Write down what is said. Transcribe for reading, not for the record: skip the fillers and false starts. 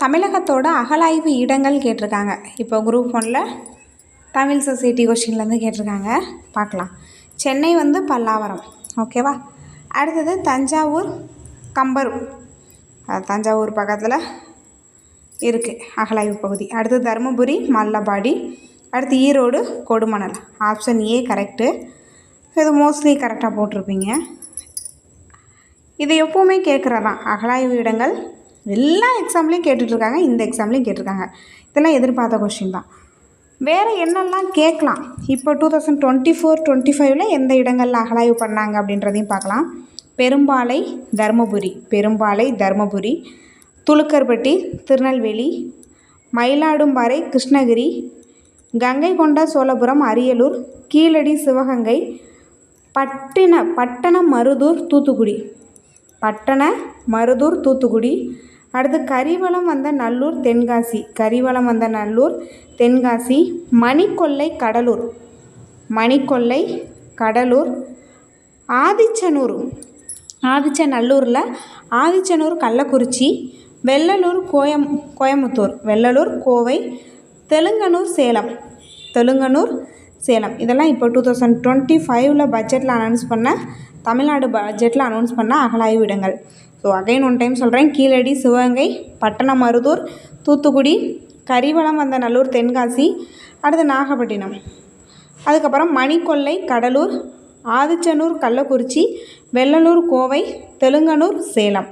தமிழகத்தோட அகழாய்வு இடங்கள் கேட்டிருக்காங்க. இப்போ குரூப் 1ல் தமிழ் சொசைட்டி கொஷின்லேருந்து கேட்டிருக்காங்க, பார்க்கலாம். சென்னை பல்லாவரம், ஓகேவா. அடுத்தது தஞ்சாவூர் கம்பரூர், தஞ்சாவூர் பக்கத்தில் இருக்குது அகழாய்வு பகுதி. அடுத்து தருமபுரி மல்லபாடி, அடுத்து Erode Kodumanal. Option A correct. இது மோஸ்ட்லி கரெக்டாக போட்டிருப்பீங்க. இது எப்போவுமே கேட்குறதான் அகழாய்வு இடங்கள். எல்லா எக்ஸாம்லேயும் கேட்டுட்ருக்காங்க, இந்த எக்ஸாம்லேயும் கேட்டிருக்காங்க. இதெல்லாம் எதிர்பார்த்த கொஷின் தான். வேறு என்னெல்லாம் கேட்கலாம், இப்போ 2024-25 எந்த இடங்களில் அகழாய்வு பண்ணாங்க அப்படின்றதையும் பார்க்கலாம். பெரும்பாலை தருமபுரி, துலுக்கர்பட்டி திருநெல்வேலி, மயிலாடும்பாறை கிருஷ்ணகிரி, கங்கை கொண்ட சோழபுரம் அரியலூர், கீழடி சிவகங்கை, பட்டணமருதூர் தூத்துக்குடி, அடுத்து கரிவலம் வந்த நல்லூர் தென்காசி, மணிக்கொல்லை கடலூர், ஆதிச்சநல்லூர் கள்ளக்குறிச்சி, வெள்ளலூர் கோயமுத்தூர், வெள்ளலூர் கோவை, தெலுங்கனூர் சேலம். இதெல்லாம் இப்போ 2025 பட்ஜெட்டில் அனௌன்ஸ் பண்ண, தமிழ்நாடு பட்ஜெட்டில் அனௌன்ஸ் பண்ண அகழாய்வு இடங்கள். ஸோ அகைன் ஒன் டைம் சொல்கிறேன். கீழடி சிவகங்கை, பட்டணமருதூர் தூத்துக்குடி, கரிவலம் வந்த நல்லூர் தென்காசி, அடுத்து நாகப்பட்டினம், அதுக்கப்புறம் மணிக்கொல்லை கடலூர், ஆதிச்சநல்லூர் கள்ளக்குறிச்சி, வெள்ளலூர் கோவை, தெலுங்கனூர் சேலம்.